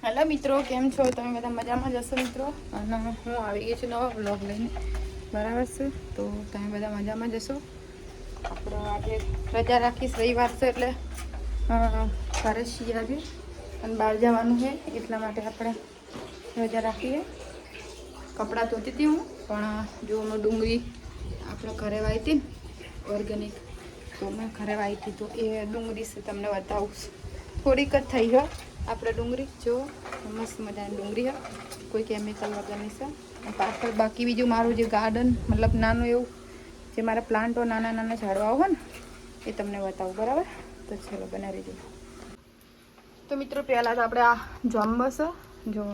Hello मित्रों केम छो तमे बधा मजा में जशो मित्रों अने हूँ आई गई छुं नवा व्लॉग लईने बराबर छे। तो तमे बधा मजा में जशो। आपणे आज रजा राखीश रविवार छे एटले घरे छीए आज अने बहार जवानुं छे એટલા માટે આપણે રજા રાખીએ। कपड़ा धोती थी हूँ पण जो मैं डूंगरी આપણે घरे वाई थी ऑर्गेनिक तो मैं घरे वाई थी तो ये डूंगरी से तमने बताऊँ थोड़ीक ज थई है। આપણે ડુંગળી જો મસ્ત મજાની ડુંગળી છે કોઈ કેમિકલ વગરની છે। પાછળ બાકી બીજું મારું જે ગાર્ડન મતલબ નાનું એવું જે મારા પ્લાન્ટો નાના નાના ઝાડવાઓ હોય ને એ તમને બતાવું બરાબર। તો ચલો બના રહેજો। તો મિત્રો પહેલાં તો આપણે આ જોમ્બસ જો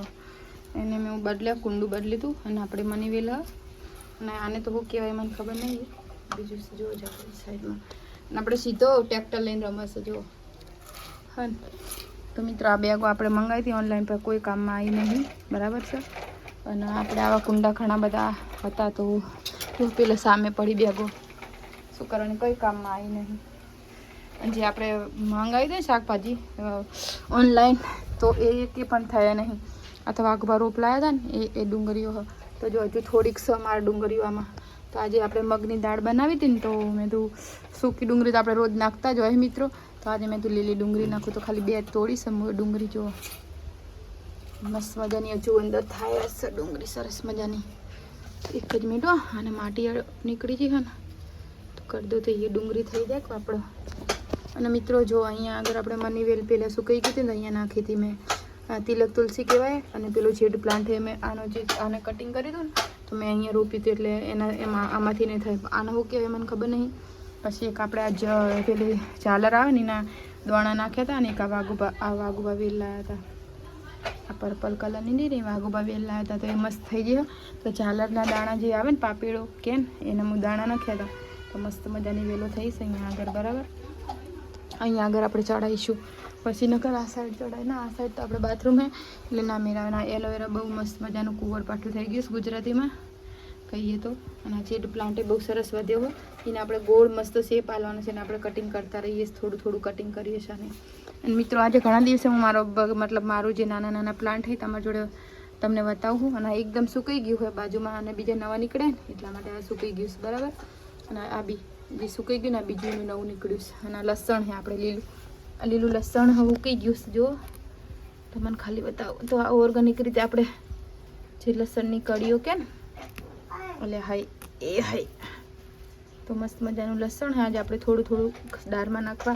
એને મેં બદલ્યા કુંડું બદલી હતું અને આપણે મની વેલ અને આને તો શું કહેવાય મને ખબર નહીં। બીજું જો સાઈડમાં અને આપણે સીધો ટ્રેક્ટર લઈને રમશે જો હા। तो मित्रों आ बेगो आपणे मंगावी थी ऑनलाइन पर कोई काम में आई नहीं बराबर है। और आपणे आवा कुंडा घणा बधा हता तो पेले सामे पड़ी बेगो शू करवानी कोई काम में आई नहीं। जे आपणे मंगावी थी शाकभाजी ऑनलाइन तो ये पण थया नहीं। अथवा आगवा रोप लाया था ने ए डूंगरीओ तो जो हजू थोड़ीक स मारा डूंगरीओ आमां। तो आज आपणे मगनी दाळ बनावी थी तो मैं तो सूकी डूंगरी तो आपणे रोज नाखता ज होय मित्रों। तो आज मैं तो लीली डूंगरी नाखूँ तो खाली बे तोड़ी से डूंगरी जो मस्त मजानी हजू अंदर थाय हशे डूंगरी सरस मजानी। एक ज मिनिट आने माटी निकली जी है ने तो कर दो तो ये डूंगरी थी जाए पापड़ो। और मित्रों जो अँ आगे अपने मनी वेल पहले सुकाई गई थी अँ नाखी थी मैं तिलक तुलसी कहवाय और पेलो जेड प्लांट है मैं आनो जे आने कटिंग करी दो तो मैं अँ रोपी थी एटले आमांथी नहीं थाय आने शू कहेवाय मने खबर नहीं। पछी एक आपणे आज पेली झालर आवे ने दोणा नाख्या था एक वागुबा वेल लाया था आ पर्पल कलर नहीं रही वागुबा वेल लाया था तो ये मस्त थई गई। तो झालरना दाणा जे आवे ने पापेड़ो के एने हूँ दाणा नाख्या था तो मस्त मजानी वेलो थई छे अहीं आगळ बराबर। अहीं आगळ आपणे चढ़ाईशुं पछी नकर आ साइड चढ़ाई ना आ साइड तो आपणे बाथरूम है એટલે ના મેરા ના એલોવેરા બહુ મસ્ત મજાનું કુંવર પાટું થઈ ગયું ગુજરાતીમાં कहीए तो जेड प्लांट बहुत सरस वध्यो हो इने आपणे गोल मस्त शेप आलवानो छे ने आपणे कटिंग करता रहीए थोड़ू थोड़ू कटिंग करीए छे। अने मित्रों आज घणा दिवसे हूँ मारो मतलब मारो जे नाना नाना प्लांट है तमारी जोड़े तमने बतावुं अने एकदम सुकाई गयुं है बाजुमां अने बीजा नवा निकळे ने એટલા માટે आ सुकाई गयुं छे बराबर। अने आ बी जे सुकाई गयुं ने बीजुं नवुं निकळ्युं छे अने लसण है आपणे लीलू लसण उकाई गयुं छे जो तमने खाली बतावुं तो आ ऑर्गेनिक रीते आपणे जे लसणनी कड़ीओ के ने એટલે હાઈ એ હાઈ તો મસ્ત મજાનું લસણ છે આજે આપણે થોડું થોડું દાળમાં નાખવા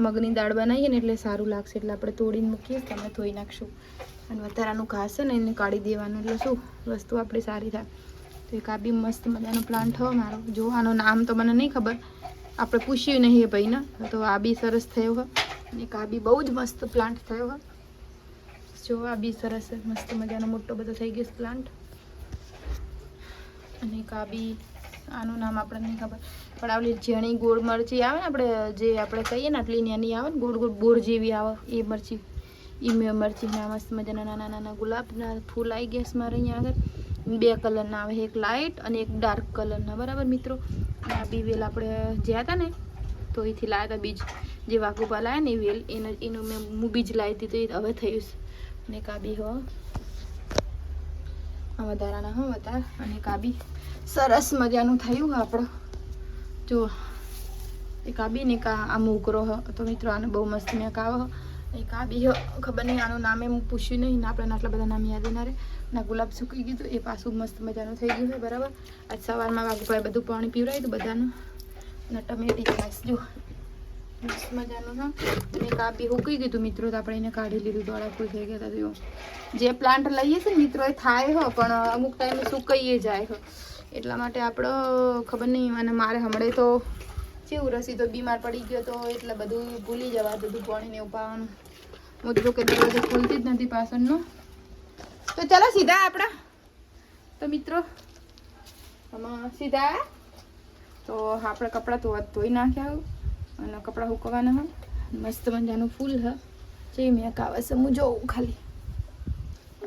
મગની દાળ બનાવીએ ને એટલે સારું લાગશે એટલે આપણે તોડીને મૂકીએ તમે ધોઈ નાખશું અને વધારાનું ઘાસ છે ને એને કાઢી દેવાનું એટલે શું વસ્તુ આપણી સારી થાય। તો એક આ બી મસ્ત મજાનો પ્લાન્ટ હોય મારો જો આનું નામ તો મને નહીં ખબર આપણે પૂછ્યું નહીં એ ભાઈને તો આ બી સરસ થયો હોય અને એક આ બી બહુ જ મસ્ત પ્લાન્ટ થયો હોય જો આ બી સરસ મસ્ત મજાનો મોટો બધો થઈ ગયો પ્લાન્ટ। અને કાબી આનું નામ આપણને નહીં ખબર પણ આવલી ઝીણી ગોળ મરચી આવે ને આપણે જે આપણે કહીએ ને આટલી નાની આવે ને ગોળ ગોળ બોર જેવી આવે એ મરચી એ મરચીના મસ્ત મજાના નાના નાના ગુલાબના ફૂલ આવી ગયા છે મારે અહીંયા આગળ બે કલરના આવે એક લાઇટ અને એક ડાર્ક કલરના બરાબર મિત્રો। આ બી વેલ આપણે જ્યાં હતા ને તો એથી લાવ્યા હતા બીજ જે વાઘુબા લાવ્યા ને એ વેલ એનું મેં બીજ લાવી હતી તો એ હવે થયું છે। અને કાબી હો વધારાના હું વધારે અને કાબી સરસ મજાનું થયું આપણે જો એક આ બી ને આ મોગરો હ તો મિત્રો આને બહુ મસ્ત મેં કાવો એક આ બી ખબર નહીં આનું નામે હું પૂછ્યું નહીં ને આપણે આટલા બધા નામ યાદ ના રહે ના ગુલાબ સુકાઈ ગયું તો એ પાછું મસ્ત મજાનું થઈ ગયું છે બરાબર। આજ સવારમાં વાઘુભાઈ બધું પાણી પીવડાવ્યું હતું બધાનું અને ટમેટી ખાસ જો મસ્ત મજાનું હા અને એક આ બી સુકાઈ ગયું હતું મિત્રો તો આપણે એને કાઢી લીધું દોડા ફૂલ થઈ ગયા હતા જો જે પ્લાન્ટ લઈએ છીએ મિત્રો એ થાય હો પણ અમુક ટાઈમે સુકાઈએ જાય હો એટલા માટે આપણો ખબર નહીં અને મારે હમણાં તો કેવું રસી તો બીમાર પડી ગયો તો એટલે બધું ભૂલી જવા બધું પાણીને ઉપાડવાનું હું તો કે દરવાજો ખોલતી જ નથી પાછળનો। તો ચાલો સીધા આપણા તો મિત્રો આમાં સીધા તો આપણે કપડાં ધોઈ નાખ્યા અને કપડાં સુકવવાના હોય મસ્ત મજાનું ફૂલ હ જે મેં કાવે છે હું જોઉં ખાલી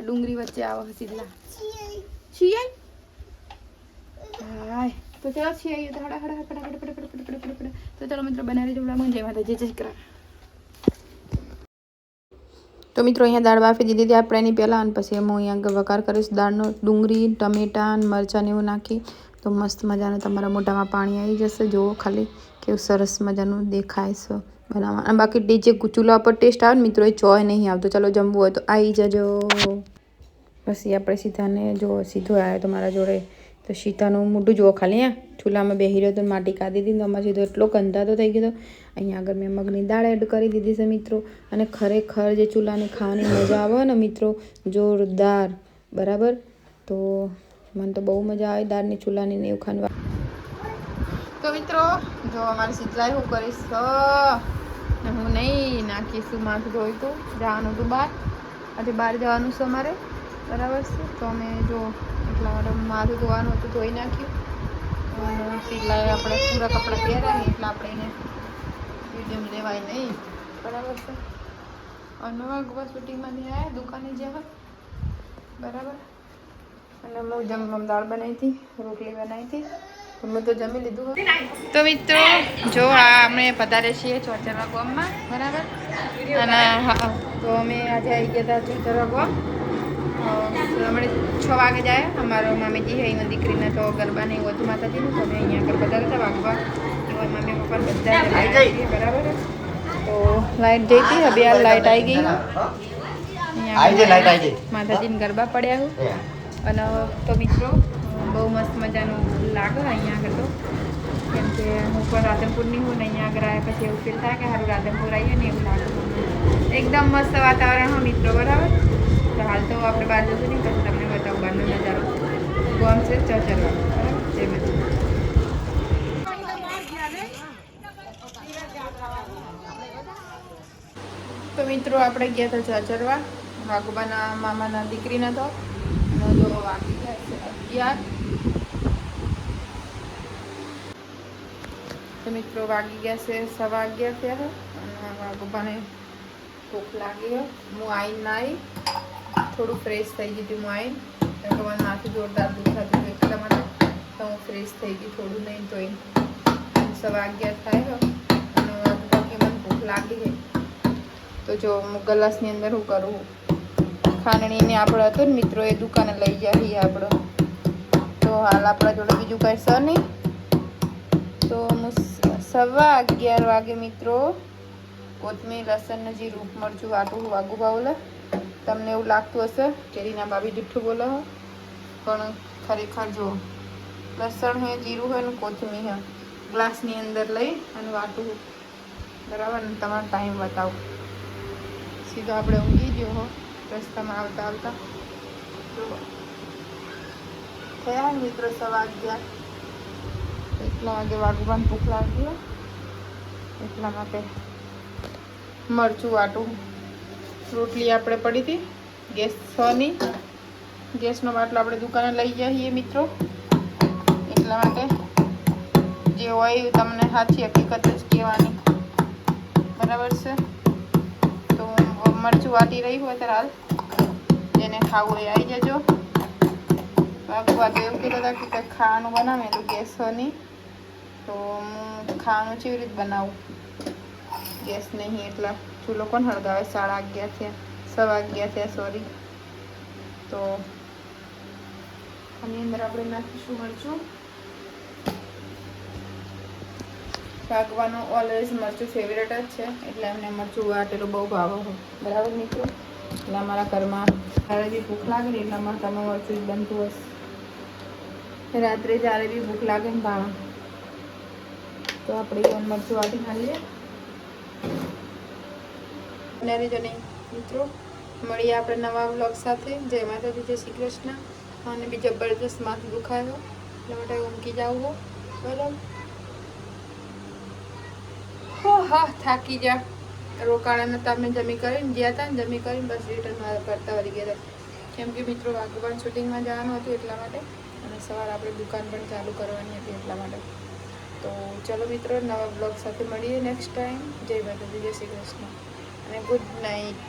ડુંગળી વચ્ચે આવે સીધલા છીએ हाय तो चलो छी आइए तो हड़ा हड़ा फटाफट फटाफट फटाफट फटाफट तो चलो मित्रों बना रही जो जय माता जय जय करा। तो તો મિત્રો અહીંયા દાળ બાફી દીધી હતી આપણે એની પહેલાં, અને પછી હું અહીંયા વઘાર કરીશ દાળનો. ડુંગળી, ટમેટાં, મરચાં ને એવું નાખી તો મસ્ત મજાનું તમારા મોઢામાં પાણી આવી જશે. જુઓ ખાલી કેવું સરસ મજાનું દેખાય છે બનાવવા. અને બાકી જે ચૂલા પર ટેસ્ટ આવે ને મિત્રો એ ચોય નહીં આવતો. ચાલો જમવું હોય તો આવી જજો. પછી આપણે સીતાને જો સીધો આવ્યો તો મારા જોડે, તો સીતાનું મોઢું જુઓ ખાલી. ચૂલામાં બેસી રહ્યો તો માટી કાઢી દીધી, તો અમારે સીધો એટલો ગંધાતો થઈ ગયો. અહીંયા આગળ મેં મગની દાળ એડ કરી દીધી છે મિત્રો. અને ખરેખર જે ચૂલાની ખાવાની મજા આવે ને મિત્રો, જોરદાર. બરાબર, તો મને તો બહુ મજા આવે દાળની ચૂલાની ને એવું ખાવા. તો મિત્રો જો અમારે સીધલાઈ હું કરીશ, હું નહીં નાખીશું. માથું ધોઈ તું જવાનું હતું બહાર, આજે બહાર જવાનું છે અમારે. બરાબર છે, તો અમે જો એટલા માટે માથું ધોવાનું હતું, ધોઈ નાખ્યું. સીધલાઈ આપણે પૂરા કપડાં પહેરાવીએ એટલે આપણે એને વિડીયો લેવાય નહીં. બરાબર છે. અને ગોવા શૂટિંગમાંથી આવ્યા દુકાને જેવા. બરાબર, અને હું દાળ બનાવી હતી, રોટલી બનાવી હતી, તો મેં તો જમી લીધું. તો મિત્રો જો આ અમે પધારે છીએ ચોચરવા ગામમાં. બરાબર, અને હા, તો અમે આજે આવી ગયા હતા ચોચરવા ગામ. હમણાં 6 વાગે જાય. અમારો મામીજી છે એની દીકરીને તો ગરબા નહીં વધુ માતાજીનું, તો અમે અહીંયા આગળ બધા હતા વાગવા. એવા મમ્મી પપ્પા બધા બરાબર. તો લાઈટ જઈ હતી, હવે આ લાઈટ આવી ગઈ. માતાજીને ગરબા પડ્યા હું. અને તો મિત્રો બહુ મસ્ત મજાનું લાગે અહીંયા આગળ. તો કેમ કે હું પણ રાધનપુરની હું ને અહીંયા આગળ આવ્યા પછી એવું ફીલ થાય કે સારું રાધનપુર આવીએ ને એવું લાગે. એકદમ મસ્ત વાતાવરણ હોય મિત્રો. બરાબર, તો હાલ તો આપણે બહાર જશું નહીં, પછી તમને બતાવું બહારનો નજારો. ગામ છે ચોચરવા. બરાબર, જય માતા. તો મિત્રો આપણે ગયા હતા ચોચરવા વાઘુબાના મામાના દીકરીના. તો જો વાગી ગયા છે 11. તો મિત્રો વાગી ગયા છે 11:15 થયા. અને વાઘુબાને ભૂખ લાગી. હું આવીને નાહી થોડું ફ્રેશ થઈ ગઈ હતી. હું આવીને તમારું માથું જોરદાર દુખાતું એટલા માટે તો હું ફ્રેશ થઈ ગઈ થોડું નહીં. તો 11:15 થાય. અને બાકી મને ભૂખ લાગી ગઈ. તો જો હું ગ્લાસની અંદર હું કરું ખાંડણીને આપણે હતું ને મિત્રો એ દુકાને લઈ જઈએ આપણે. તો હાલ આપણા જોડે બીજું કંઈ છે નહીં. તો હું 11:15 વાગે મિત્રો કોથમીર, લસણ, જીરું, મરચું વાટું વાગું બાવલે. તમને એવું લાગતું હશે કે રીના ભાભી જુઠ્ઠું બોલો હો, પણ ખરેખર જો લસણ હે, જીરું હોય ને કોથમીર હે, ગ્લાસની અંદર લઈ અને વાટું. બરાબર, ને તમારો ટાઈમ બતાવો. સીધો આપણે ઊંઘી ગયો હો રસ્તામાં આવતા આવતા. તો થયા મિત્રો 11:15. એટલા વાગે વાગવાની ભૂખ લાગી એટલા માટે મરચું વાટું. રોટલી આપણે પડી હતી ગેસ 6ની. ગેસનો બાટલો આપણે દુકાને લઈ જઈએ મિત્રો. એટલા માટે જે હોય તમને સાચી હકીકત જ કહેવાની. બરાબર છે, તો મરચું વાટી રહી હોય ત્યારે હાલ જેને ખાવું એ આવી જજો. વાગે એવું કીધું હતા કે ખાવાનું બનાવે તો ગેસની. તો હું ખાવાનું કેવી રીતે બનાવું, ગેસ નહીં એટલા ચૂલો કોણ હળગાવે. 11:30 થયા, 11:15 થયા સોરી. તો આની અંદર આપણે નાખીશું મરચું. ભાગવાનું ઓલવેઝ મરચું ફેવરેટ જ છે, એટલે એમને મરચું વાટેલું બહુ ભાવે હોય. બરાબર મિત્રો, એટલે અમારા ઘરમાં જ્યારે બી ભૂખ લાગે ને એટલા માટે અમે મરચું જ બનતું હશે. રાત્રે જ્યારે બી ભૂખ લાગે ને ભાવે તો આપણે મરચું વાટી ખાઈએ. અને રહેજો નહીં મિત્રો, મળીએ આપણે નવા વ્લોગ સાથે. જય માતાજી, જય શ્રી કૃષ્ણ. અને બી જબરદસ્ત માથું દુખાયો એટલા માટે ઊંઘી જાવ. બરાબર, હા થાકી જા. રોકાણા નતા અમે જમી કરીને ગયા હતા ને, જમી કરીને બસ રિટર્ન કરતા વળી ગયા હતા. કેમ કે મિત્રો વાઘુબાન શૂટિંગમાં જવાનું હતું એટલા માટે, અને સવારે આપણે દુકાન પણ ચાલુ કરવાની હતી એટલા માટે. તો ચલો મિત્રો, નવા બ્લોગ સાથે મળીએ નેક્સ્ટ ટાઈમ. જય માતાજી, જય શ્રી કૃષ્ણ અને ગુડ નાઇટ.